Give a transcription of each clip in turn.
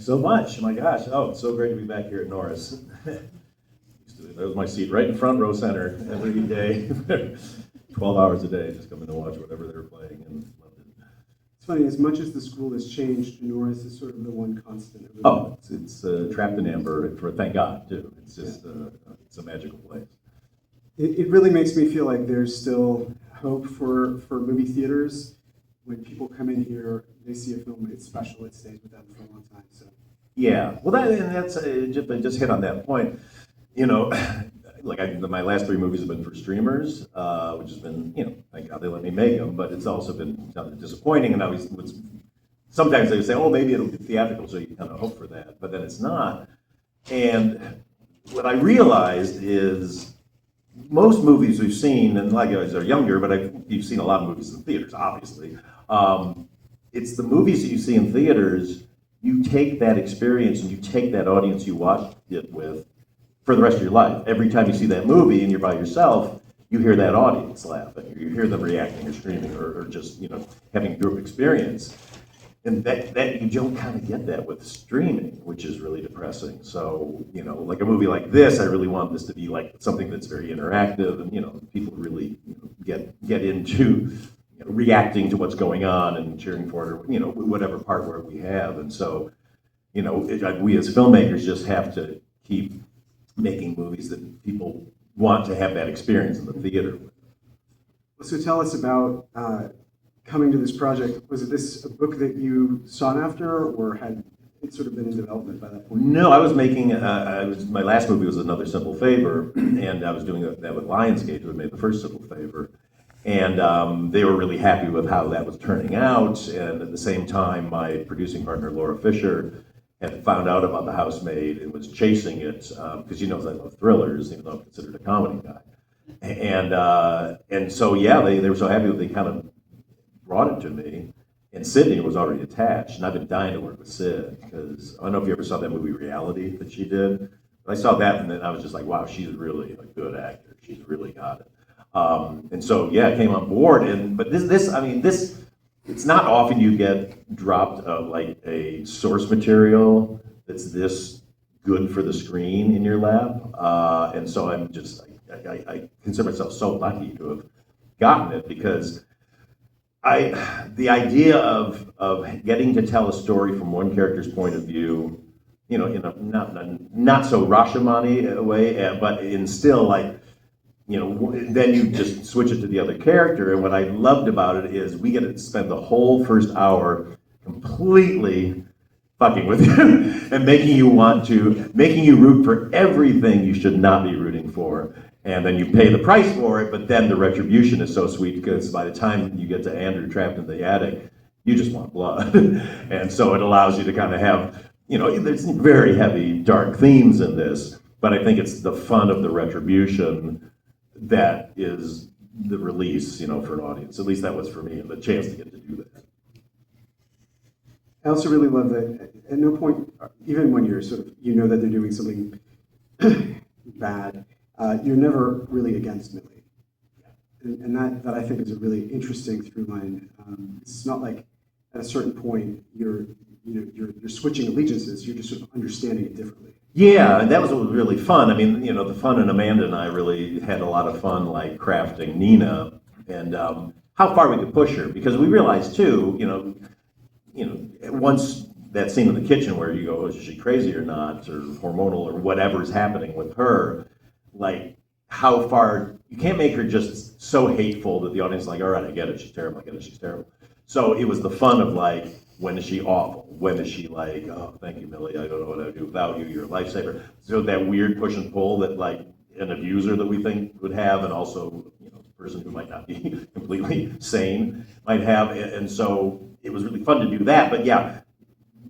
so much. My gosh. Oh, it's so great to be back here at Norris. That was my seat right in front row center every day, 12 hours a day, just coming to watch whatever they were playing. And loved it. It's funny, as much as the school has changed, Norris is sort of the one constant. Oh, it's trapped in amber, for thank God, too. It's just, it's a magical place. It really makes me feel like there's still hope for movie theaters. When people come in here, they see a film, it's special, it stays with them for a long time. So Yeah, well, that's just hit on that point. You know, like my last 3 movies have been for streamers, which has been, thank God they let me make them, but it's also been kind of disappointing. And sometimes they say, oh, maybe it'll be theatrical, so you kind of hope for that, but then it's not. And what I realized is most movies we've seen, and like guys are younger, but you've seen a lot of movies in theaters, obviously. It's the movies that you see in theaters, you take that experience and you take that audience you watched it with for the rest of your life. Every time you see that movie and you're by yourself, you hear that audience laughing, you hear them reacting or screaming, or just having a group experience. And that you don't kind of get that with streaming, which is really depressing. So, like a movie like this, I really want this to be like something that's very interactive, and people really get into reacting to what's going on and cheering for it, or whatever part where we have. And so, we as filmmakers just have to keep making movies that people want to have that experience in the theater. So tell us about coming to this project. Was this a book that you sought after, or had it sort of been in development by that point? No, I was making, my last movie was Another Simple Favor, and I was doing that with Lionsgate, who had made the first Simple Favor. And they were really happy with how that was turning out. And at the same time, my producing partner, Laura Fisher, had found out about The Housemaid and was chasing it, because she knows I love thrillers, even though I'm considered a comedy guy. And so, yeah, they were so happy that they kind of brought it to me. And Sydney was already attached, and I've been dying to work with Sid, because I don't know if you ever saw that movie Reality that she did. But I saw that, and then I was just like, wow, she's really a good actor. She's really got it. And so, yeah, I came on board. But this, it's not often you get dropped like a source material that's this good for the screen in your lap. And so I'm just, I consider myself so lucky to have gotten it, because the idea of getting to tell a story from one character's point of view, in a not so Rashomon-y way, but in still like, then you just switch it to the other character. And what I loved about it is we get to spend the whole first hour completely fucking with you and making you root for everything you should not be rooting for. And then you pay the price for it, but then the retribution is so sweet, because by the time you get to Andrew trapped in the attic, you just want blood. And so it allows you to kind of have, there's very heavy, dark themes in this, but I think it's the fun of the retribution that is the release, for an audience. At least that was for me, and the chance to get to do that. I also really love that at no point, even when you're sort of, that they're doing something bad, you're never really against Millie. And that I think is a really interesting through line. It's not like at a certain point you're switching allegiances, you're just sort of understanding it differently. Yeah, and that was what was really fun. I mean, the fun, and Amanda and I really had a lot of fun, like crafting Nina and how far we could push her, because we realized too, once that scene in the kitchen where you go, oh, is she crazy or not, or hormonal, or whatever's happening with her, like how far, you can't make her just so hateful that the audience is like, all right, I get it, she's terrible, I get it, she's terrible. So it was the fun of like, when is she awful? When is she like, oh, thank you, Millie, I don't know what I'd do without you, you're a lifesaver. So that weird push and pull that like an abuser that we think would have, and also, a person who might not be completely sane might have. And so it was really fun to do that. But yeah,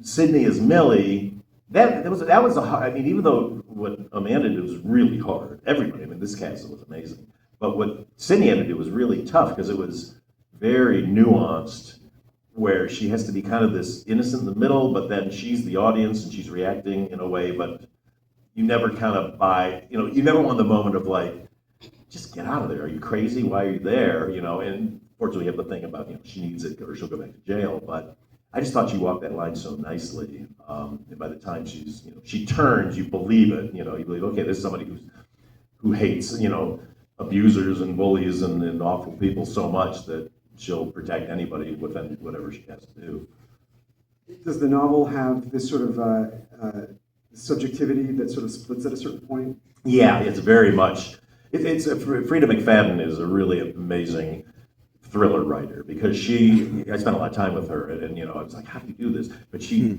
Sydney as Millie, that was a hard, I mean, even though what Amanda did was really hard, everybody, this cast was amazing. But what Sydney had to do was really tough, because it was very nuanced, where she has to be kind of this innocent in the middle, but then she's the audience and she's reacting in a way, but you never kind of buy, you never want the moment of like, just get out of there. Are you crazy? Why are you there? And fortunately, you have the thing about, she needs it or she'll go back to jail. But I just thought she walked that line so nicely. And by the time she turns, you believe it. You believe, okay, this is somebody who hates, abusers and bullies and awful people so much that she'll protect anybody with whatever she has to do. Does the novel have this sort of subjectivity that sort of splits at a certain point? Yeah, it's very much. Frida McFadden is a really amazing thriller writer because I spent a lot of time with her, and I was like, how do you do this? But she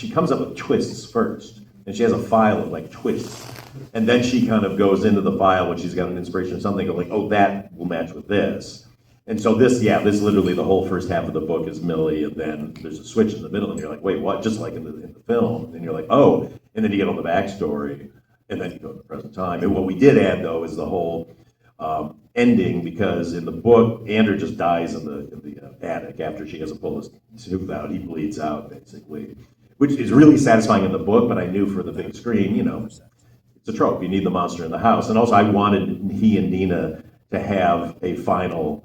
comes up with twists first, and she has a file of like twists, and then she kind of goes into the file when she's got an inspiration or something, like, oh, that will match with this. And so this literally the whole first half of the book is Millie, and then there's a switch in the middle, and you're like, wait, what? Just like in the film, and you're like, oh, and then you get on the backstory, and then you go to the present time. And what we did add though is the whole ending, because in the book, Andrew just dies in the attic after she doesn't pull his tooth out. He bleeds out basically, which is really satisfying in the book. But I knew for the big screen, it's a trope. You need the monster in the house, and also I wanted he and Nina to have a final,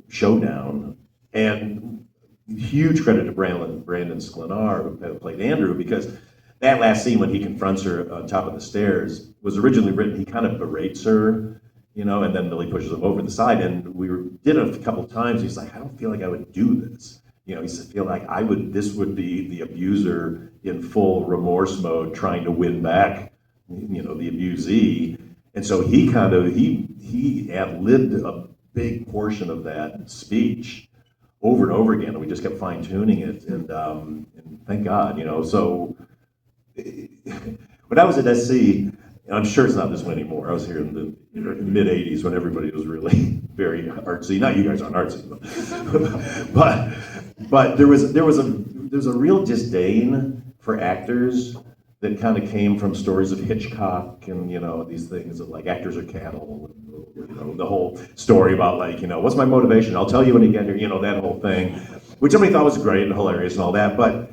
showdown. And huge credit to Brandon Sklenar, who played Andrew, because that last scene when he confronts her on top of the stairs was originally written, he kind of berates her, and then Billy pushes him over the side. And did it a couple times. He's like, I don't feel like I would do this. He said, feel like this would be the abuser in full remorse mode trying to win back, the abusee. And so he ad-libbed a big portion of that speech over and over again, and we just kept fine-tuning it, and thank God, so when I was at SC, and I'm sure it's not this way anymore. I was here in the mid-'80s when everybody was really very artsy. Not you guys aren't artsy, but there was a real disdain for actors that kind of came from stories of Hitchcock and these things of like actors are cattle, and, the whole story about like what's my motivation? I'll tell you when you get here, that whole thing, which somebody thought was great and hilarious and all that, but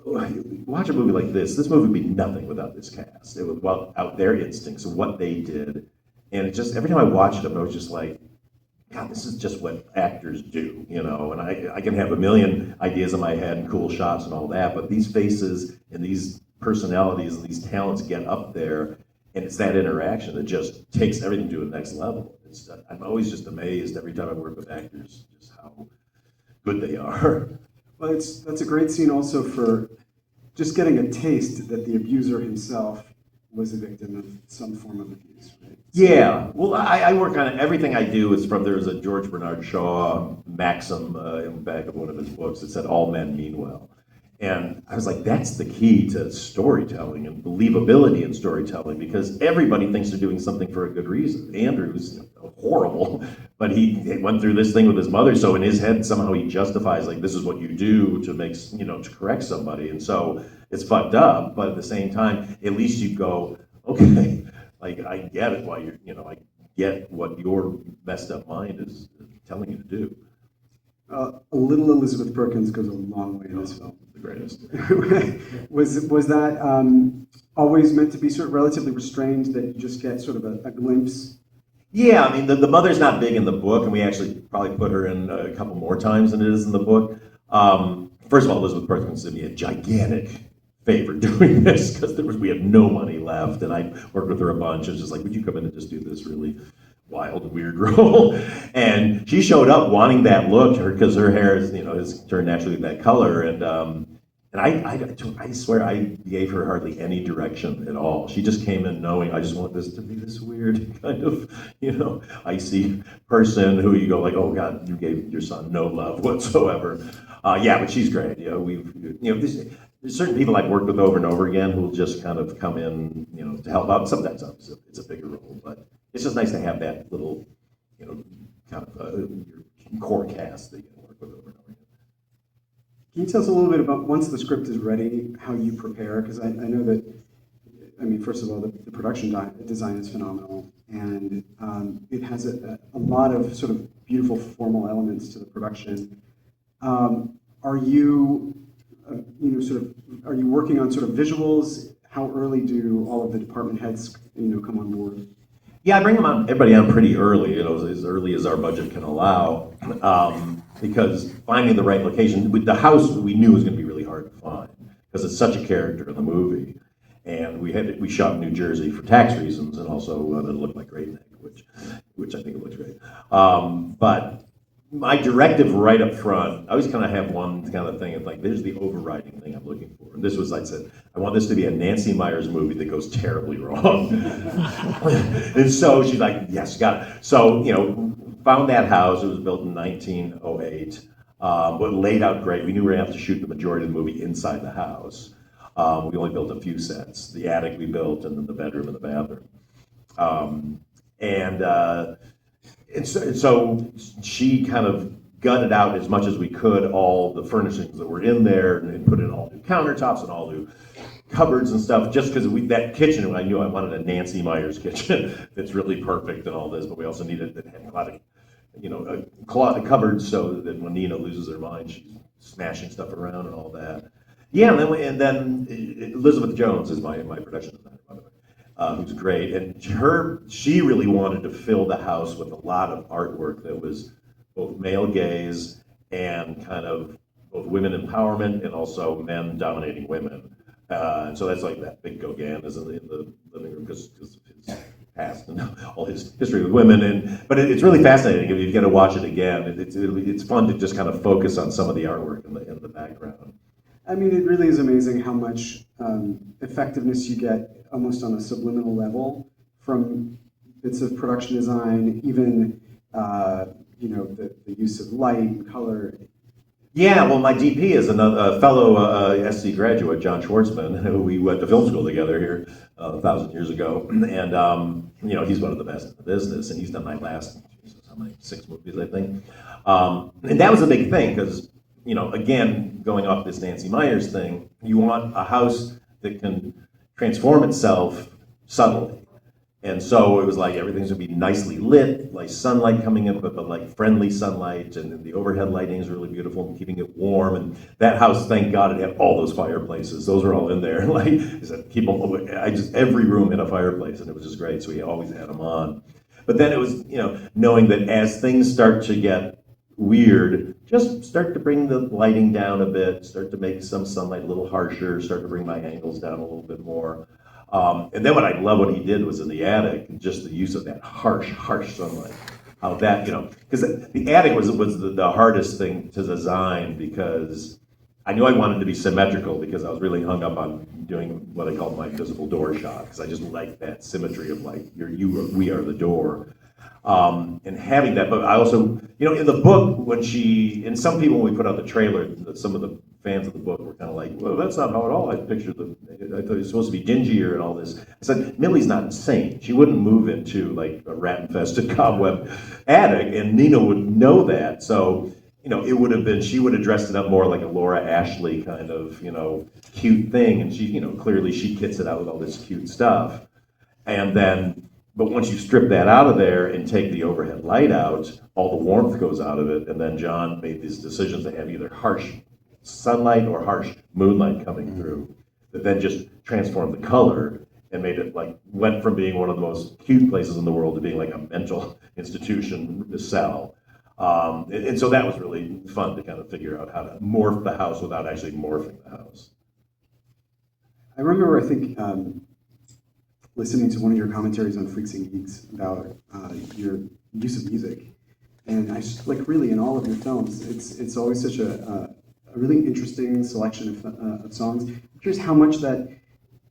watch a movie like this. This movie would be nothing without this cast. It was out their instincts and what they did, and it just every time I watched them, I was just like, God, this is just what actors do, and I can have a million ideas in my head and cool shots and all that, but these faces and these personalities and these talents get up there, and it's that interaction that just takes everything to the next level. I'm always just amazed every time I work with actors just how good they are. Well, that's a great scene also for just getting a taste that the abuser himself was a victim of some form of abuse, right? Yeah, well, I work on it. Everything I do is there's a George Bernard Shaw maxim in the back of one of his books that said, all men mean well. And I was like, that's the key to storytelling and believability in storytelling, because everybody thinks they're doing something for a good reason. Andrew's horrible, but he went through this thing with his mother, so in his head somehow he justifies like this is what you do to make to correct somebody, and so it's fucked up. But at the same time, at least you go, okay, like I get it. Why I get what your messed up mind is telling you to do. A little Elizabeth Perkins goes a long way in this film. The greatest. Was that always meant to be sort of relatively restrained, that you just get sort of a glimpse? Yeah, I mean, the mother's not big in the book, and we actually probably put her in a couple more times than it is in the book. First of all, Elizabeth Perkins did me a gigantic favor doing this, because we had no money left, and I worked with her a bunch. It was just like, would you come in and just do this really wild, weird role? And she showed up wanting that look, because her hair is turned naturally that color, and I swear I gave her hardly any direction at all. She just came in knowing I just want this to be this weird kind of icy person who you go like, oh God, you gave your son no love whatsoever. Yeah, but she's great. There's certain people I've worked with over and over again who will just kind of come in, to help out. Sometimes it's a bigger role, but it's just nice to have that little, kind of your core cast that you can work with over and over again. Can you tell us a little bit about, once the script is ready, how you prepare? Because I know that, first of all, the production design is phenomenal, and it has a lot of sort of beautiful formal elements to the production. Are you, are you working on sort of visuals? How early do all of the department heads, come on board? Yeah, I bring everybody on pretty early, as early as our budget can allow, because finding the right location, with the house we knew was going to be really hard to find because it's such a character in the movie, and we shot in New Jersey for tax reasons, and also it looked like Great Neck, which I think it looks great. But my directive right up front, I always kind of have one kind of thing of like, there's the overriding thing I'm looking for. And this was, I said, I want this to be a Nancy Meyers movie that goes terribly wrong. And so she's like, yes, got it. So, found that house. It was built in 1908, but laid out great. We knew we were going to have to shoot the majority of the movie inside the house. We only built a few sets. The attic we built, and then the bedroom and the bathroom. And so she kind of gutted out as much as we could all the furnishings that were in there and put in all new countertops and all new cupboards and stuff, just because that kitchen, I knew I wanted a Nancy Meyers kitchen that's really perfect and all this, but we also needed that had a lot of, a cloth cupboards so that when Nina loses her mind, she's smashing stuff around and all that. Yeah, and then Elizabeth Jones is my production designer, by the way. Who's great, and she really wanted to fill the house with a lot of artwork that was both male gaze and kind of both women empowerment and also men dominating women. And so that's like that big Gauguin is in the living room because of his past and all his history with women. But it's really fascinating. If you get to watch it again, it's fun to just kind of focus on some of the artwork in the background. I mean, it really is amazing how much effectiveness you get almost on a subliminal level from bits of production design, even the use of light and color. Yeah, well, my DP is a fellow SC graduate, John Schwartzman, who we went to film school together here 1,000 years ago, and he's one of the best in the business, and he's done my last, how many, 6 movies, I think, and that was a big thing because, again, going off this Nancy Meyers thing, you want a house that can transform itself subtly. And so it was like everything's gonna be nicely lit, like sunlight coming in, but like friendly sunlight, and the overhead lighting is really beautiful and keeping it warm. And that house, thank God, it had all those fireplaces. Those were all in there. Like I said, every room had a fireplace, and it was just great. So we always had them on. But then it was, knowing that as things start to get weird, just start to bring the lighting down a bit, start to make some sunlight a little harsher, start to bring my angles down a little bit more. And then what he did was in the attic, just the use of that harsh sunlight. How that, because the attic was the hardest thing to design because I knew I wanted to be symmetrical because I was really hung up on doing what I called my visible door shot because I just like that symmetry of like we are the door. And having that, but I also, in the book, and some people, when we put out the trailer, some of the fans of the book were kind of like, well, that's not how at all I pictured I thought it was supposed to be dingier and all this. I said, Millie's not insane. She wouldn't move into like a rat-infested cobweb attic, and Nina would know that. So, it would have been, she would have dressed it up more like a Laura Ashley kind of, cute thing. And she, clearly she kits it out with all this cute stuff. But once you strip that out of there and take the overhead light out, all the warmth goes out of it. And then John made these decisions to have either harsh sunlight or harsh moonlight coming through that then just transformed the color and made it went from being one of the most cute places in the world to being like a mental institution to sell. And so that was really fun to kind of figure out how to morph the house without actually morphing the house. I remember, I think, listening to one of your commentaries on Freaks and Geeks about your use of music, and I just really in all of your films, it's always such a really interesting selection of songs. I'm curious how much that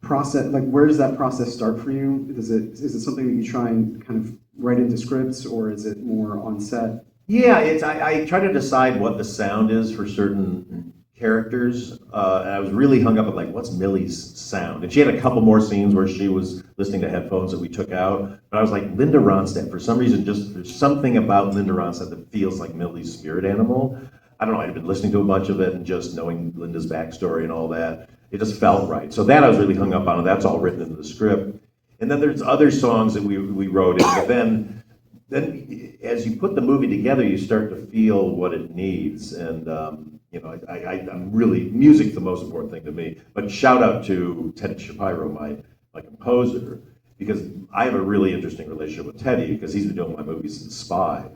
process, where does that process start for you? Is it something that you try and kind of write into scripts, or is it more on set? Yeah, I try to decide what the sound is for certain characters, and I was really hung up on what's Millie's sound. And she had a couple more scenes where she was listening to headphones that we took out, but I was like, Linda Ronstadt, for some reason, there's something about Linda Ronstadt that feels like Millie's spirit animal. I don't know, I'd been listening to a bunch of it and just knowing Linda's backstory and all that, it just felt right. So that I was really hung up on, and that's all written into the script. And then there's other songs that we wrote in, but then as you put the movie together, you start to feel what it needs. And I'm really, music's the most important thing to me. But shout out to Ted Shapiro, my composer. because I have a really interesting relationship with Teddy because he's been doing my movies since Spy.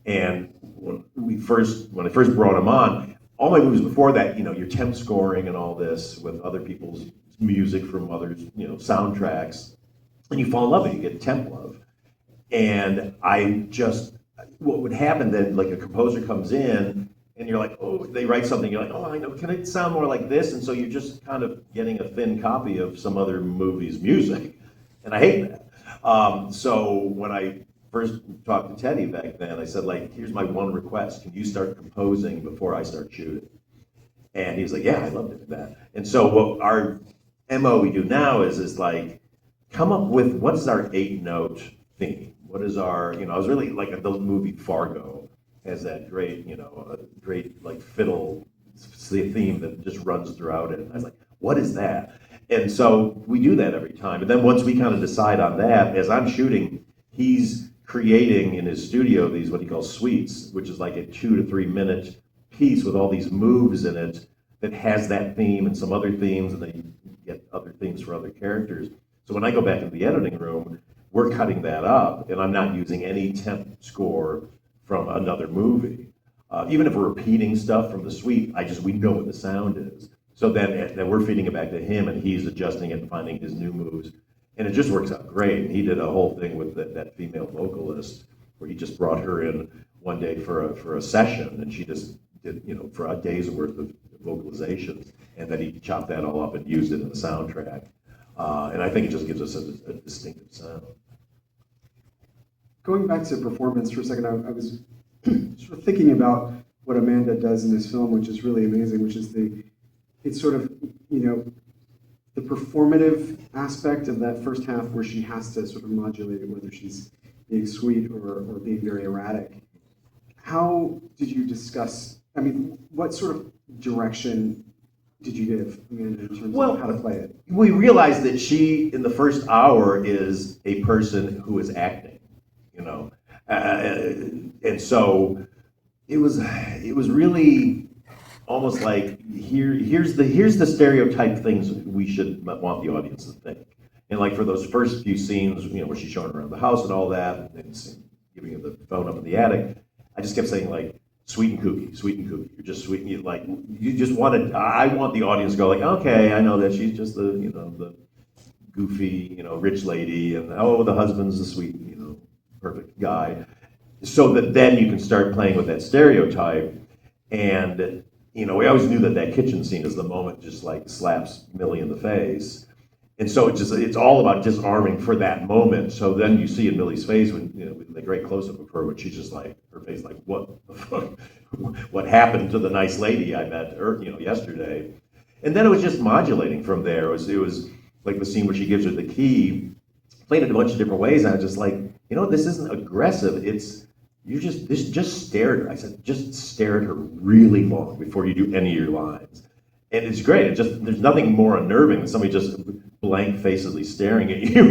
And when I first brought him on, all my movies before that, you're temp scoring and all this with other people's music from others, soundtracks, and you fall in love with it, you get temp love. And what would happen then, like a composer comes in and you're like, oh, they write something, you're like, oh, I know, can it sound more like this? And so you're just kind of getting a thin copy of some other movie's music. And I hate that. So when I first talked to Teddy back then, I said, like, here's my one request. Can you start composing before I start shooting? And he was like, yeah, I'd love to do that. And so what our MO we do now is like, come up with what's our 8-note theme? What is our, I was really like the movie Fargo has that great, great like fiddle theme that just runs throughout it. And I was like, what is that? And so we do that every time. And then once we kind of decide on that, as I'm shooting, he's creating in his studio these what he calls suites, which is like a 2 to 3 minute piece with all these moves in it that has that theme and some other themes, and then you get other themes for other characters. So when I go back into the editing room, we're cutting that up, and I'm not using any temp score from another movie. Even if we're repeating stuff from the suite, we know what the sound is. So then we're feeding it back to him, and he's adjusting it and finding his new moves. And it just works out great. He did a whole thing with that female vocalist where he just brought her in one day for a session, and she just did, for a day's worth of vocalizations, and then he chopped that all up and used it in the soundtrack. And I think it just gives us a distinctive sound. Going back to performance for a second, I was sort of thinking about what Amanda does in this film, which is really amazing, which is it's sort of, the performative aspect of that first half where she has to sort of modulate it, whether she's being sweet or being very erratic. How did you discuss, what sort of direction did you give Amanda in terms of how to play it? We realized that she, in the first hour, is a person who is acting, and so it was really almost like here's the stereotype things we should want the audience to think. And like for those first few scenes, where she's showing around the house and all that, and giving her the phone up in the attic, I just kept saying like, sweet and kooky, sweet and kooky. You're just sweet, I want the audience to go like, okay, I know that she's just the goofy, rich lady, and the husband's the sweet, perfect guy. So that then you can start playing with that stereotype. And, we always knew that kitchen scene is the moment just like slaps Millie in the face. And so it's all about disarming for that moment. So then you see in Millie's face when, the great close-up of her, when she's just like, her face like, what the fuck? What happened to the nice lady I met yesterday? And then it was just modulating from there. It was like the scene where she gives her the key, played it a bunch of different ways. And I was just like, this isn't aggressive. Just stare at her. I said, just stare at her really long before you do any of your lines. And it's great. There's nothing more unnerving than somebody just blank-facedly staring at you,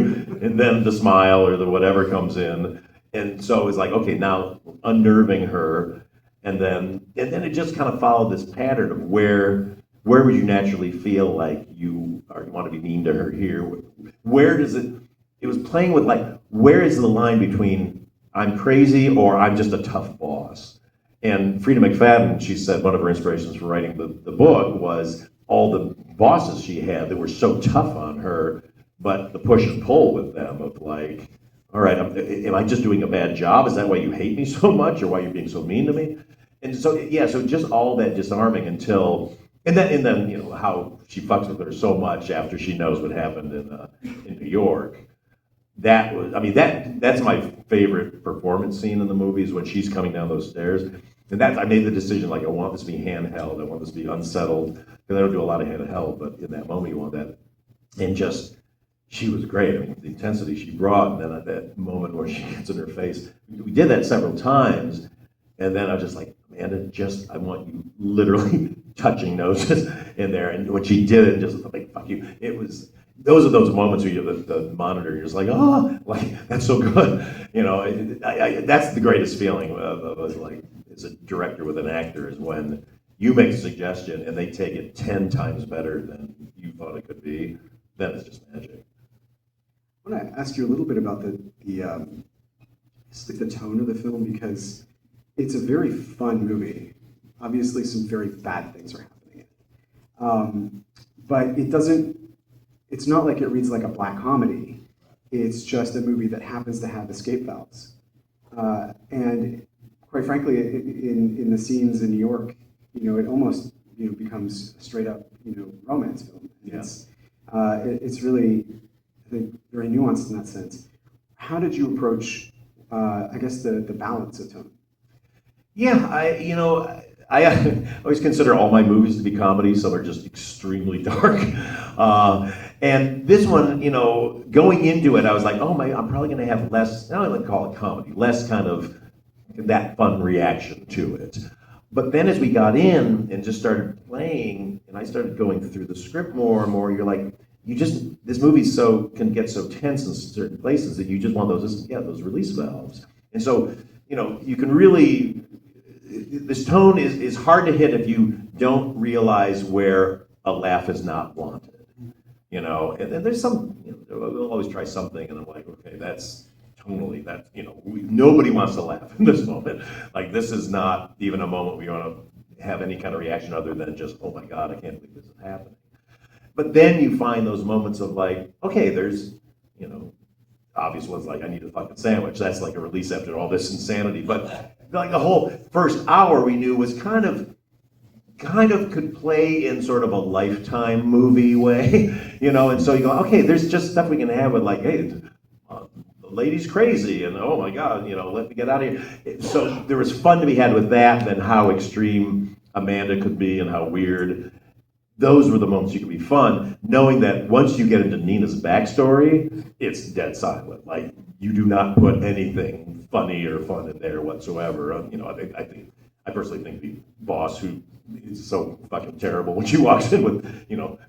and then the smile or the whatever comes in. And so it's like, okay, now unnerving her, and then it just kind of followed this pattern of where would you naturally feel like you want to be mean to her here? Where does it was playing with like, where is the line between I'm crazy or I'm just a tough boss? And Frida McFadden, she said one of her inspirations for writing the book was all the bosses she had that were so tough on her, but the push and pull with them of like, all right, am I just doing a bad job? Is that why you hate me so much, or why you're being so mean to me? And so, so just all that disarming until, and then how she fucks with her so much after she knows what happened in New York. That was, that's my favorite performance scene in the movie is when she's coming down those stairs. And I made the decision, like, I want this to be handheld. I want this to be unsettled. Because I don't do a lot of handheld, but in that moment, you want that. And she was great. The intensity she brought, and then at that moment where she gets in her face. We did that several times. And then I was just like, Amanda, I want you literally touching noses in there. And when she did it, just like, fuck you. It was, those are those moments where you have the monitor, you're just like, like, that's so good. That's the greatest feeling of like, as a director with an actor is when you make a suggestion and they take it 10 times better than you thought it could be. Then it's just magic. I want to ask you a little bit about just like the tone of the film, because it's a very fun movie. Obviously, some very bad things are happening in it. But it's not like it reads like a black comedy. It's just a movie that happens to have escape valves. And quite frankly, in the scenes in New York, it almost, becomes a straight up, romance film. Yeah. It's really, I think, very nuanced in that sense. How did you approach, I guess, the balance of tone? Yeah, I always consider all my movies to be comedies. Some are just extremely dark. And this one, going into it, I was like, oh my, I'm probably going to have less, I don't even call it comedy, less kind of that fun reaction to it. But then as we got in and just started playing, and I started going through the script more and more, you're like, this movie can get so tense in certain places that you just want those release valves. And so, you can really, this tone is hard to hit if you don't realize where a laugh is not wanted. And then there's we'll always try something, and I'm like, okay, that's tonally, nobody wants to laugh in this moment. Like, this is not even a moment where you want to have any kind of reaction other than just, oh my God, I can't believe this is happening. But then you find those moments of like, okay, there's, obvious ones like, I need a fucking sandwich. That's like a release after all this insanity. But like the whole first hour we knew was kind of could play in sort of a Lifetime movie way, and so you go, okay, there's just stuff we can have with like, hey, the lady's crazy, and oh my God, let me get out of here. So there was fun to be had with that, and how extreme Amanda could be and how weird. Those were the moments you could be fun, knowing that once you get into Nina's backstory, it's dead silent. Like, you do not put anything funny or fun in there whatsoever. I personally think the boss who is so fucking terrible when she walks in with,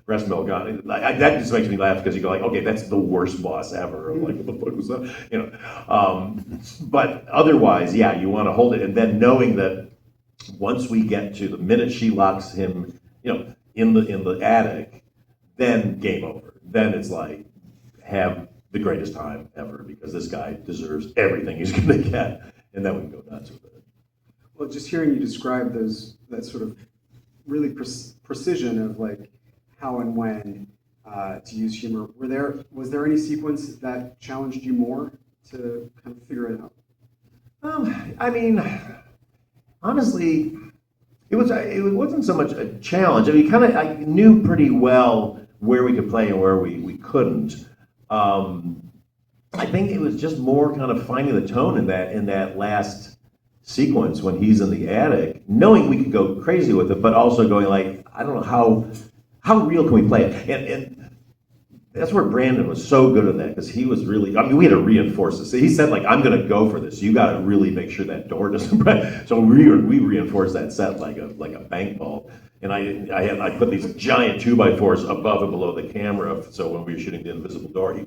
breast milk on, that just makes me laugh because you go like, okay, that's the worst boss ever. I'm like, what the fuck was that? But otherwise, yeah, you want to hold it, and then knowing that once we get to the minute she locks him, in the attic, then game over. Then it's like, have the greatest time ever, because this guy deserves everything he's going to get, and then we can go nuts with it. Well, just hearing you describe that sort of really precision of like how and when to use humor, was there any sequence that challenged you more to kind of figure it out? Honestly, it wasn't so much a challenge. I knew pretty well where we could play and where we couldn't. I think it was just more kind of finding the tone in that last sequence when he's in the attic, knowing we could go crazy with it, but also going like, I don't know how real can we play it, and that's where Brandon was so good at that, because he was really, we had to reinforce this. He said like, I'm going to go for this. You got to really make sure that door doesn't break. So we reinforced that set like a bank vault. And I put these giant 2x4s above and below the camera, so when we were shooting the invisible door,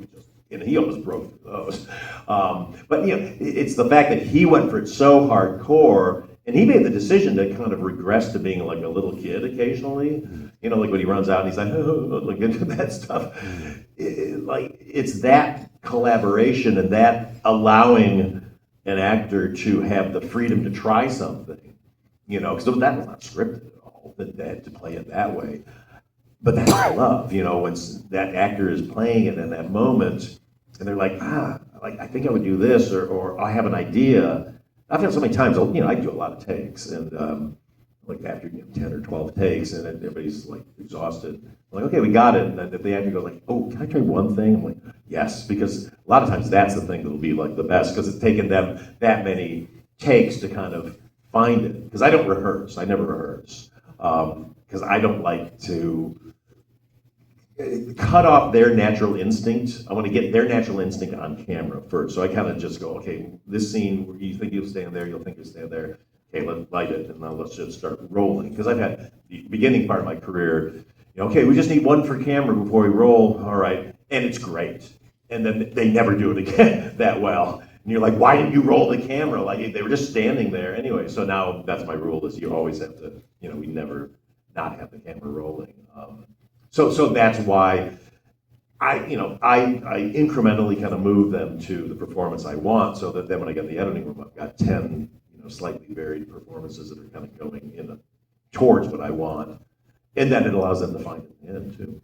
he almost broke through those. But it's the fact that he went for it so hardcore, and he made the decision to kind of regress to being like a little kid occasionally. Like when he runs out and he's like, oh, like into that stuff. It's that collaboration and that allowing an actor to have the freedom to try something, because that was not scripted at all, that to play it that way. But that's what I love, when that actor is playing it in that moment, and they're like, I think I would do this, or I have an idea. I've had so many times, I do a lot of takes, and like after 10 or 12 takes, and everybody's like exhausted. I'm like, okay, we got it. And then if the actor goes like, oh, can I try one thing? I'm like, yes, because a lot of times that's the thing that'll be like the best, because it's taken them that many takes to kind of find it. Because I don't rehearse. I never rehearse. Because I don't like to cut off their natural instinct. I want to get their natural instinct on camera first. So I kind of just go, okay, this scene, you think you'll stand there, you'll think you'll stand there. Okay, let's light it, and now let's just start rolling. Because I've had the beginning part of my career, okay, we just need one for camera before we roll, all right, and it's great. And then they never do it again that well. And you're like, why didn't you roll the camera? Like, they were just standing there anyway. So now that's my rule, is you always have to, we never not have the camera rolling. So that's why I incrementally kind of move them to the performance I want, so that then when I get in the editing room, I've got 10, slightly varied performances that are kind of going towards what I want, and then it allows them to find it in the end too.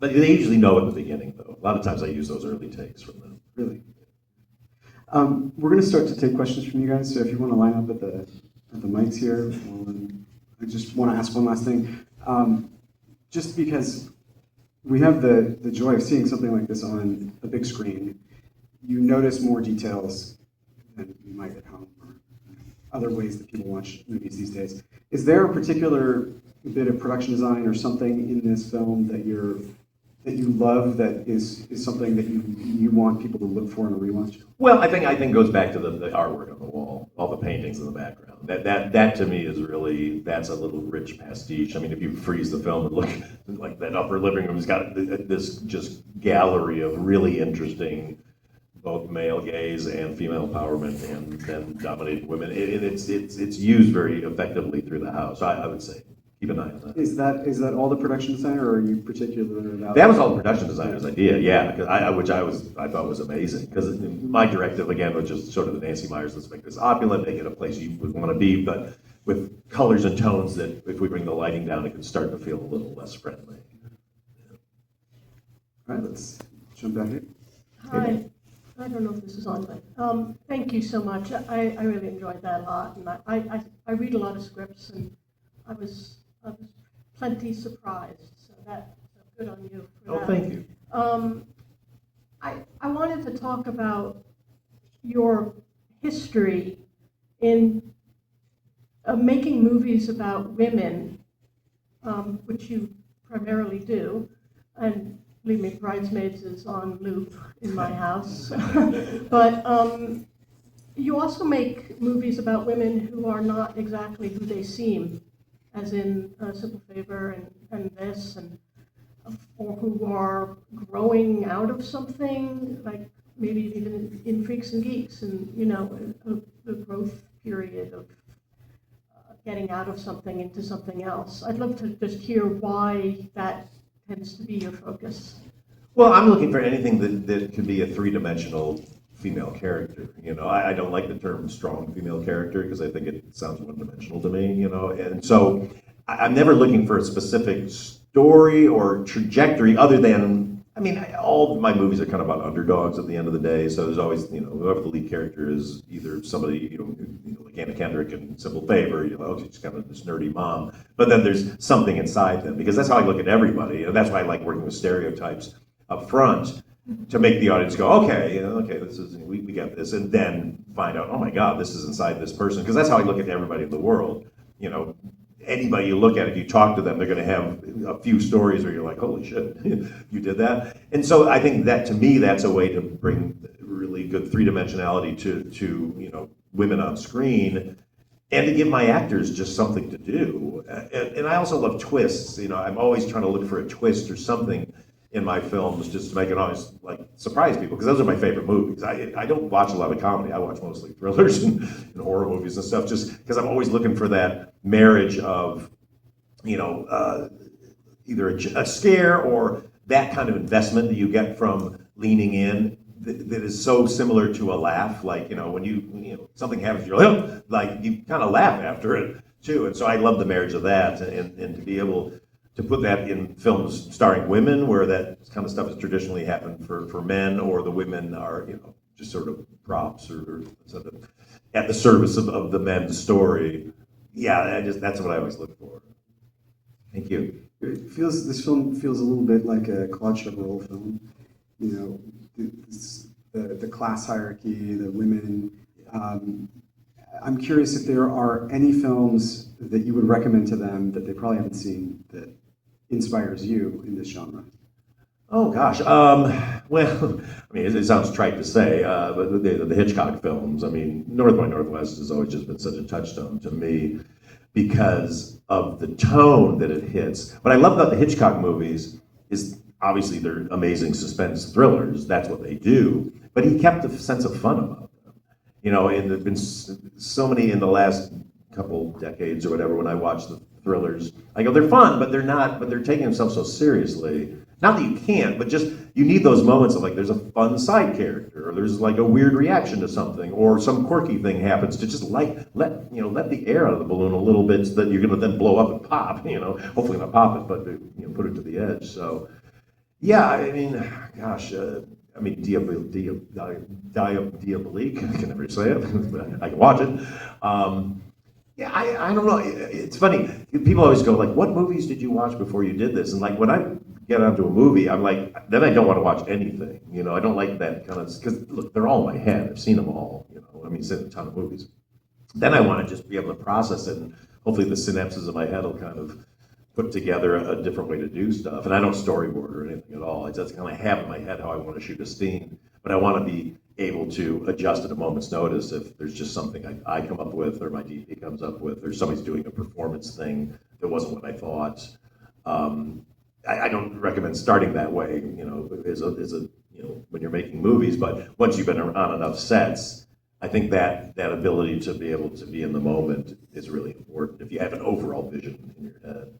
But they usually know at the beginning, though. A lot of times I use those early takes from them. Really? We're going to start to take questions from you guys, so if you want to line up at the mics here, I just want to ask one last thing. Just because we have the joy of seeing something like this on a big screen, you notice more details than you might at home or other ways that people watch movies these days. Is there a particular bit of production design or something in this film that you love, that is something that you want people to look for in a rewatch? Well, I think it goes back to the artwork on the wall, all the paintings in the background. That to me is really, that's a little rich pastiche. I mean, if you freeze the film and look, like that upper living room's got this just gallery of really interesting, both male gaze and female empowerment and dominating women. It's used very effectively through the house. I would say keep an eye on that. Is that all the production design, or are you particular about that? Was all the production designer's idea, yeah. Because I thought was amazing. Because my directive again was just sort of the Nancy Meyers, let's make this opulent, make it a place you would want to be, but with colors and tones that if we bring the lighting down, it can start to feel a little less friendly. All right, let's jump back here. Hi. I don't know if this is on, but thank you so much. I really enjoyed that a lot, and I read a lot of scripts, and I was plenty surprised. So good on you for that. Thank you. I wanted to talk about your history in making movies about women, which you primarily do, and believe me, Bridesmaids is on loop in my house. But you also make movies about women who are not exactly who they seem, as in Simple Favor and this, or who are growing out of something, like maybe even in Freaks and Geeks, and the growth period of getting out of something into something else. I'd love to just hear why that tends to be your focus. Well, I'm looking for anything that could be a three-dimensional female character. I don't like the term strong female character because I think it sounds one-dimensional to me, and so I'm never looking for a specific story or trajectory other than, all of my movies are kind of about underdogs at the end of the day, so there's always, whoever the lead character is, either somebody, like Anna Kendrick in Simple Favor, she's kind of this nerdy mom, but then there's something inside them, because that's how I look at everybody, and that's why I like working with stereotypes up front, to make the audience go, okay, this is, we get this, and then find out, oh my God, this is inside this person, because that's how I look at everybody in the world. Anybody you look at, if you talk to them, they're going to have a few stories where you're like, holy shit, you did that. And so I think that, to me, that's a way to bring really good three-dimensionality to women on screen, and to give my actors just something to do. And I also love twists. I'm always trying to look for a twist or something in my films, just to make it always surprise people, because those are my favorite movies. I don't watch a lot of comedy. I watch mostly thrillers and horror movies and stuff, just because I'm always looking for that marriage of either a scare or that kind of investment that you get from leaning in, that is so similar to a laugh. When something happens, you're like, you kind of laugh after it too. And so I love the marriage of that, and to be able to put that in films starring women, where that kind of stuff has traditionally happened for men, or the women are, just sort of props or sort of at the service of the men's story. Yeah, that's what I always look for. Thank you. This film feels a little bit like a Claude Chabrol film. The class hierarchy, the women. I'm curious if there are any films that you would recommend to them that they probably haven't seen that inspires you in this genre. Oh gosh, well, it sounds trite to say, but the Hitchcock films. North by Northwest has always just been such a touchstone to me because of the tone that it hits. What I love about the Hitchcock movies is obviously they're amazing suspense thrillers. That's what they do. But he kept a sense of fun about them. And there've been so many in the last couple decades or whatever when I watch the thrillers. I go, they're fun, but they're not. But they're taking themselves so seriously Not that you can't, but just you need those moments of like there's a fun side character, or there's like a weird reaction to something, or some quirky thing happens to just let the air out of the balloon a little bit so that you're going to then blow up and pop. Hopefully not pop it, but put it to the edge. So yeah, I mean, gosh. Diabolique, I can never say it, but I can watch it. Yeah, I don't know. It's funny. People always go like, "What movies did you watch before you did this?" And like when I get onto a movie, I'm like, then I don't want to watch anything. I don't like that kind of because look, they're all in my head. I've seen them all. I've seen a ton of movies. Then I want to just be able to process it, and hopefully the synapses in my head will kind of put together a different way to do stuff. And I don't storyboard or anything at all. I just kind of have in my head how I want to shoot a scene, but I want to be able to adjust at a moment's notice if there's just something I come up with or my DP comes up with or somebody's doing a performance thing that wasn't what I thought. I don't recommend starting that way, as a when you're making movies, but once you've been on enough sets, I think that ability to be able to be in the moment is really important if you have an overall vision in your head.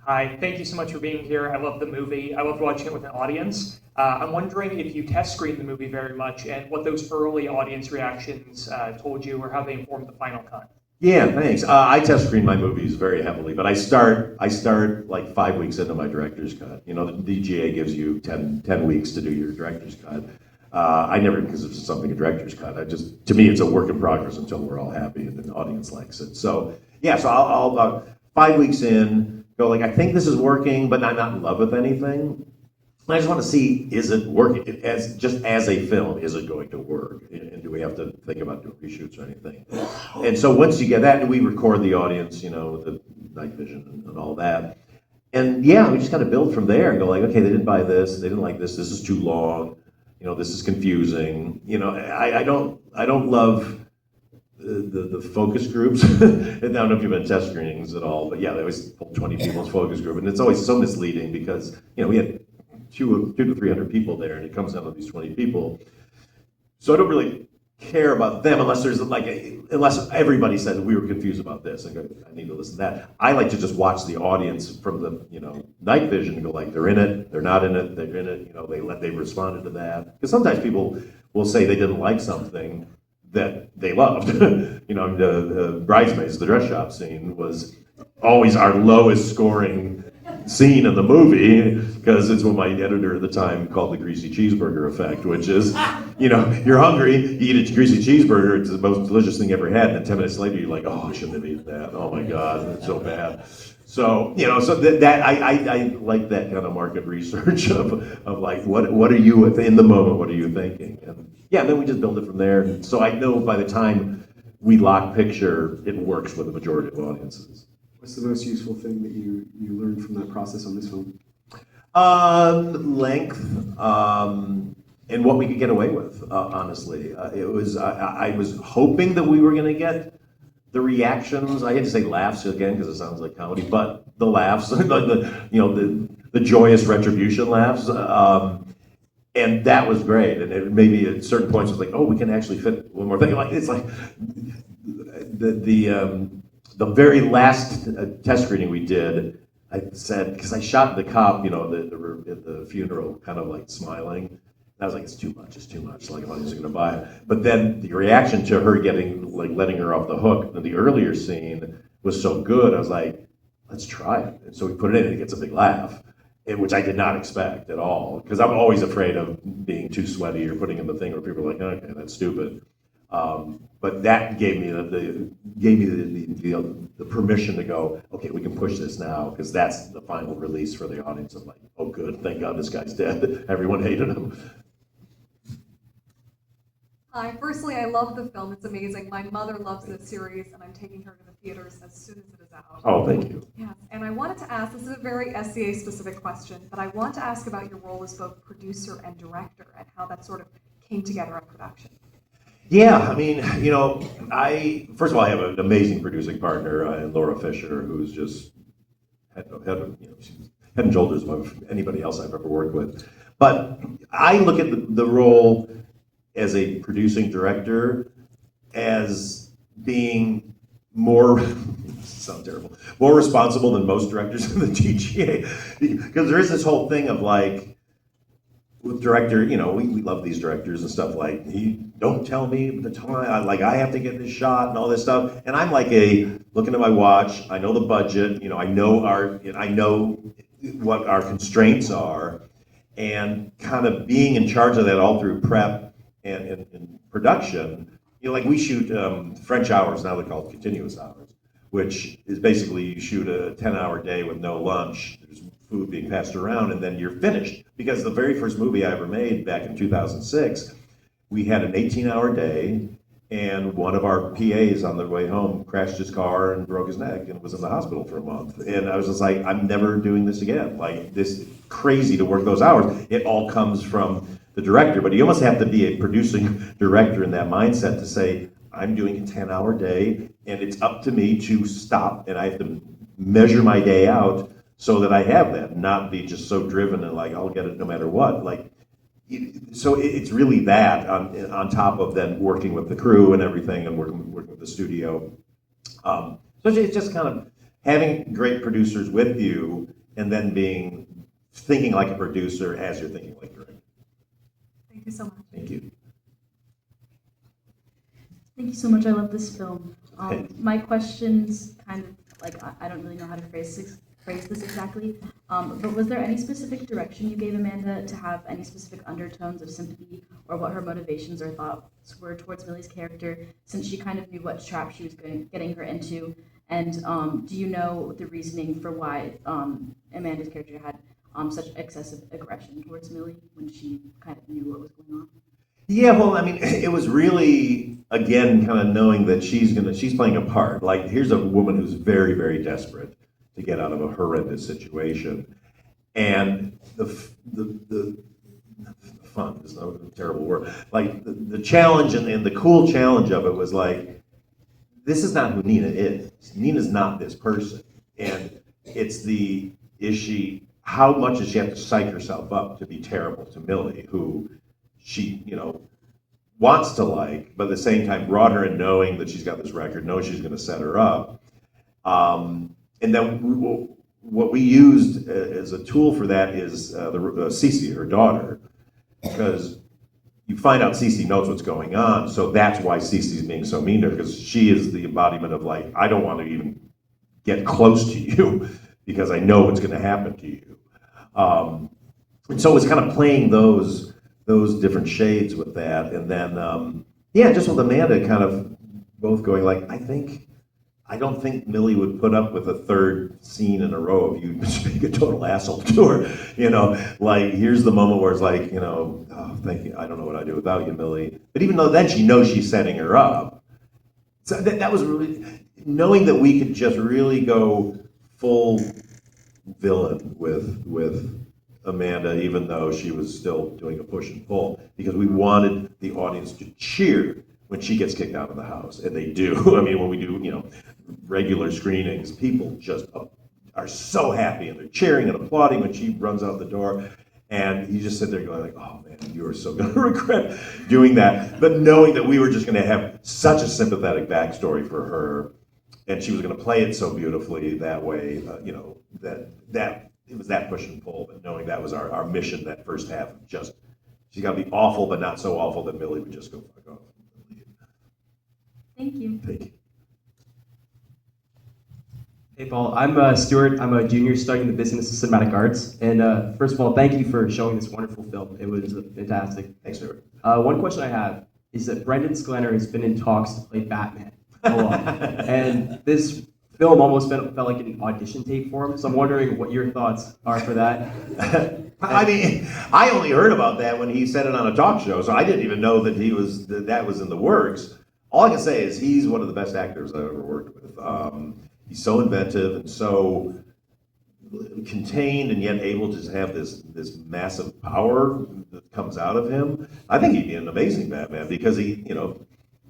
Hi, thank you so much for being here. I love the movie. I loved watching it with an audience. I'm wondering if you test screened the movie very much and what those early audience reactions told you or how they informed the final cut. Yeah, thanks. I test screen my movies very heavily, but I start like 5 weeks into my director's cut. The DGA gives you 10 weeks to do your director's cut. I never consider something a director's cut. To me, it's a work in progress until we're all happy and the audience likes it. So yeah, so I'll about 5 weeks in, go like, I think this is working, but I'm not in love with anything. I just want to see, is it working? As a film, is it going to work? And do we have to think about doing reshoots or anything? And so once you get that, we record the audience, with the night vision and all that. And yeah, we just kind of build from there and go like, okay, they didn't buy this, they didn't like this is too long, this is confusing. I don't love the focus groups. And I don't know if you've been test screenings at all, but yeah, they always pull 20 people's focus group, and it's always so misleading because we had 200 to 300 people there, and it comes down to these 20 people. So I don't really care about them unless there's unless everybody says we were confused about this. I need to listen to that. I like to just watch the audience from the night vision and go like, they're in it, they're not in it, they're in it. They responded to that because sometimes people will say they didn't like something that they loved. The Bridesmaids, the dress shop scene was always our lowest scoring scene in the movie because it's what my editor at the time called the greasy cheeseburger effect, which is, you're hungry, you eat a greasy cheeseburger, it's the most delicious thing you ever had, and then 10 minutes later you're like, oh, I shouldn't have eaten that. Oh my God, it's so bad. So, so that I like that kind of market research of like, what are you in the moment, what are you thinking? And yeah, then we just build it from there. And so I know by the time we lock picture, it works with the majority of audiences. What's the most useful thing that you learned from that process on this film? Length, and what we could get away with, honestly. I was hoping that we were going to get the reactions. I hate to say laughs again because it sounds like comedy, but the laughs, the joyous retribution laughs. And that was great. And it maybe at certain points it was like, oh, we can actually fit one more thing. It's like the very last test screening we did, I said, because I shot the cop, at the funeral, kind of like smiling. And I was like, it's too much. Like, I'm just going to buy it. But then the reaction to her letting her off the hook in the earlier scene was so good. I was like, let's try it. And so we put it in, and it gets a big laugh, which I did not expect at all, because I'm always afraid of being too sweaty or putting in the thing where people are like, okay, that's stupid. But that gave me the permission to go, okay, we can push this now, because that's the final release for the audience of like, oh good, thank God this guy's dead. Everyone hated him. Hi, firstly, I love the film. It's amazing. My mother loves this series, and I'm taking her to the theaters as soon as it is out. Oh, thank you. Yes, and I wanted to ask, this is a very SCA-specific question, but I want to ask about your role as both producer and director and how that sort of came together in production. Yeah, I mean, first of all, I have an amazing producing partner in Laura Fisher, who's just head and shoulders above anybody else I've ever worked with. But I look at the role as a producing director as being more sounds terrible, more responsible than most directors in the TGA, because there is this whole thing of like, with director, you know, we love these directors and stuff like, don't tell me the time, like I have to get this shot and all this stuff, and I'm like looking at my watch, I know the budget, you know, I know what our constraints are, and kind of being in charge of that all through prep and production. You know, like we shoot French hours, now they're called continuous hours, which is basically you shoot a 10-hour day with no lunch, there's food being passed around, and then you're finished. Because the very first movie I ever made back in 2006, we had an 18-hour day, and one of our PAs on the way home crashed his car and broke his neck and was in the hospital for a month. And I was just like, I'm never doing this again. Like, this is crazy to work those hours. It all comes from the director, but you almost have to be a producing director in that mindset to say, I'm doing a 10-hour day, and it's up to me to stop, and I have to measure my day out so that I have that, not be just so driven and like, I'll get it no matter what. Like, so it's really that on top of then working with the crew and everything, and working with the studio. So it's just kind of having great producers with you, and then thinking like a producer as you're thinking like a director. Thank you so much. Thank you. Thank you so much. I love this film. Okay. My question's kind of like, I don't really know how to phrase this exactly, but was there any specific direction you gave Amanda to have any specific undertones of sympathy, or what her motivations or thoughts were towards Millie's character, since she kind of knew what trap she was getting her into? And do you know the reasoning for why Amanda's character had such excessive aggression towards Millie when she kind of knew what was going on? Yeah, well, I mean, it was really, again, kind of knowing that she's playing a part. Like, here's a woman who's very, very desperate to get out of a horrendous situation. And the fun is a terrible word. Like, the challenge and the cool challenge of it was like, this is not who Nina is. Nina's not this person. And it's how much does she have to psych herself up to be terrible to Millie, who she, you know, wants to like, but at the same time brought her in knowing that she's got this record, knows she's going to set her up. And then what we used as a tool for that is Cece, her daughter, because you find out Cece knows what's going on, so that's why Cece's being so mean to her, because she is the embodiment of like, I don't want to even get close to you because I know what's going to happen to you. And so it's kind of playing those different shades with that, and then just with Amanda kind of both going like, I don't think Millie would put up with a third scene in a row of you just being a total asshole to her. You know, like, here's the moment where it's like, you know, oh, thank you, I don't know what I'd do without you, Millie. But even though then she knows she's setting her up, so that was really, knowing that we could just really go full villain with Amanda, even though she was still doing a push and pull, because we wanted the audience to cheer when she gets kicked out of the house, and they do. I mean, when we do, you know, regular screenings, people just are so happy, and they're cheering and applauding when she runs out the door, and you just sit there going like, oh man, you are so gonna regret doing that. But knowing that we were just gonna have such a sympathetic backstory for her, and she was gonna play it so beautifully that way, you know, that it was that push and pull, but knowing that was our mission that first half, just, she's gotta be awful, but not so awful that Millie would just go fuck off. Thank you. Thank you. Hey Paul, I'm Stuart. I'm a junior studying the business of cinematic arts. And first of all, thank you for showing this wonderful film. It was fantastic. Thanks, Stuart. One question I have is that Brendan Sklenar has been in talks to play Batman a lot. And this film almost felt like an audition tape for him. So I'm wondering what your thoughts are for that. I mean, I only heard about that when he said it on a talk show, so I didn't even know that that was in the works. All I can say is he's one of the best actors I've ever worked with. He's so inventive and so contained, and yet able to have this massive power that comes out of him. I think he'd be an amazing Batman, because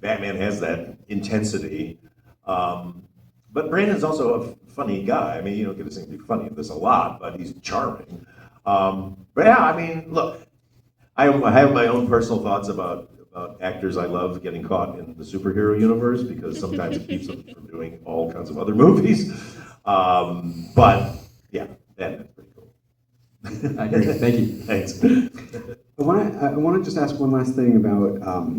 Batman has that intensity. But Brandon's also a funny guy. I mean, you don't get to see him be funny in this a lot, but he's charming. But yeah, I mean, look, I have my own personal thoughts about about actors I love getting caught in the superhero universe, because sometimes it keeps them from doing all kinds of other movies. But yeah, that's pretty cool. I agree. Thank you. Thanks. I want to just ask one last thing about a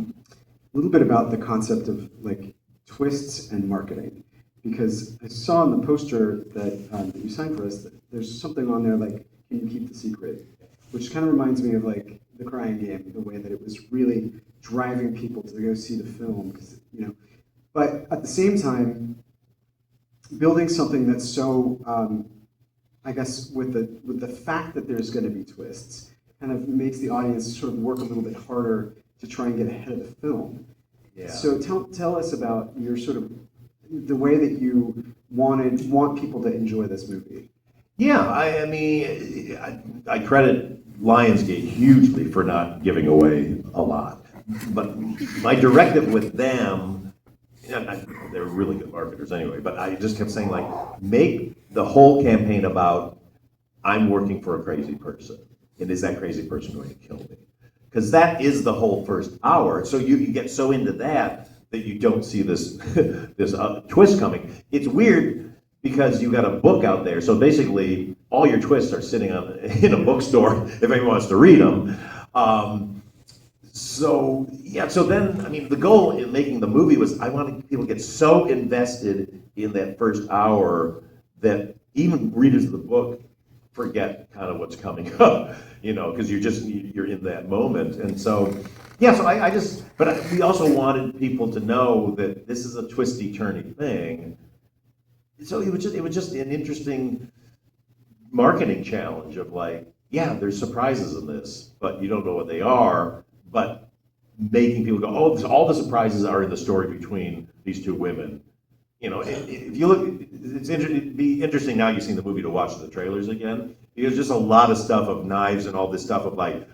little bit about the concept of like twists and marketing, because I saw in the poster that you signed for us that there's something on there like, "Can you keep the secret?" Which kind of reminds me of like The Crying Game, the way that it was really driving people to go see the film, because But at the same time, building something that's so, I guess, with the fact that there's going to be twists, kind of makes the audience sort of work a little bit harder to try and get ahead of the film. Yeah. So tell us about your sort of the way that you want people to enjoy this movie. Yeah, I mean, I credit Lionsgate hugely for not giving away a lot. But my directive with them, they're really good marketers anyway, but I just kept saying, like, make the whole campaign about, I'm working for a crazy person, and is that crazy person going to kill me? Because that is the whole first hour. So you get so into that you don't see this this twist coming. It's weird because you got a book out there, so basically all your twists are sitting in a bookstore if anyone wants to read them. So then, I mean, the goal in making the movie was I wanted people to get so invested in that first hour that even readers of the book forget kind of what's coming up, because you're in that moment. And so, yeah, so but we also wanted people to know that this is a twisty, turny thing. So it was just an interesting marketing challenge of like, yeah, there's surprises in this, but you don't know what they are, but making people go, oh, all the surprises are in the story between these two women. If you look, it'd be interesting now you've seen the movie to watch the trailers again, because just a lot of stuff of knives and all this stuff of like,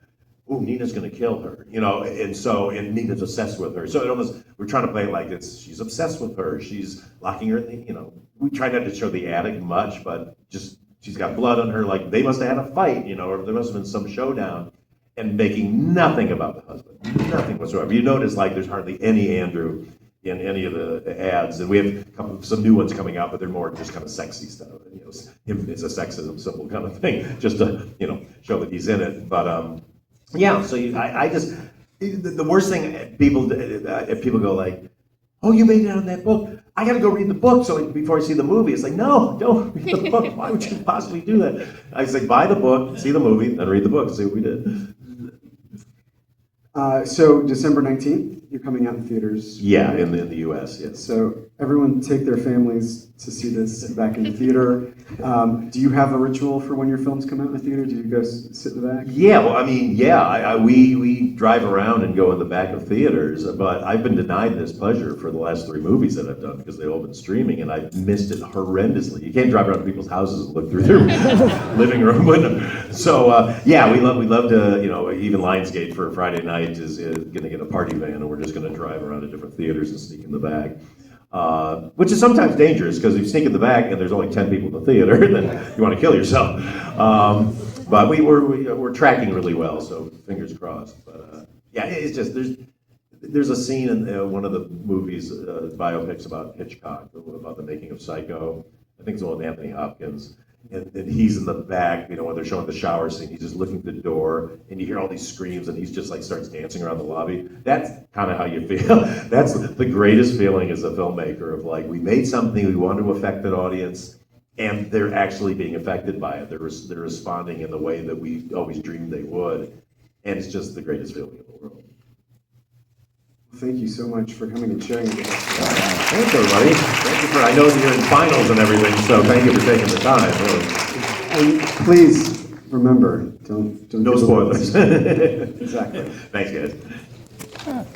oh, Nina's going to kill her, and Nina's obsessed with her. So it almost, we're trying to play it like she's obsessed with her. She's locking her in the, we try not to show the attic much, but just she's got blood on her. Like they must have had a fight, or there must have been some showdown, and making nothing about the husband, nothing whatsoever. You notice like there's hardly any Andrew in any of the ads, and we have some new ones coming out, but they're more just kind of sexy stuff. Him is a sexism symbol kind of thing, just to show that he's in it. But yeah, so I just the worst thing if people go like, oh, you made it out of that book. I got to go read the book before I see the movie. It's like, no, don't read the book. Why would you possibly do that? I say, buy the book, see the movie, then read the book and see what we did. So December 19th, you're coming out in theaters. Yeah, in the U.S., yes. So everyone take their families to see this back in the theater. Do you have a ritual for when your films come out in the theater? Do you go sit in the back? Yeah, well, I mean, yeah, we drive around and go in the back of theaters, but I've been denied this pleasure for the last 3 movies that I've done because they've all been streaming, and I've missed it horrendously. You can't drive around to people's houses and look through their living room window. So, yeah, we love to, even Lionsgate for Friday night is going to get a party van, and we're just going to drive around to different theaters and sneak in the back. Which is sometimes dangerous because if you sneak in the back and there's only 10 people in the theater, then you want to kill yourself. But we're tracking really well, so fingers crossed. But yeah, it's just there's a scene in one of the movies, biopics about Hitchcock, about the making of Psycho. I think it's one with Anthony Hopkins. And he's in the back, when they're showing the shower scene, he's just looking at the door, and you hear all these screams, and he's just like starts dancing around the lobby. That's kind of how you feel. That's the greatest feeling as a filmmaker of like, we made something, we wanted to affect an audience, and they're actually being affected by it. They're responding in the way that we always dreamed they would, and it's just the greatest feeling in the world. Thank you so much for coming and sharing with us. Thanks, everybody. Thank you I know that you're in finals and everything, so thank you for taking the time. Really. And please remember, don't No spoilers. Exactly. Thanks, guys.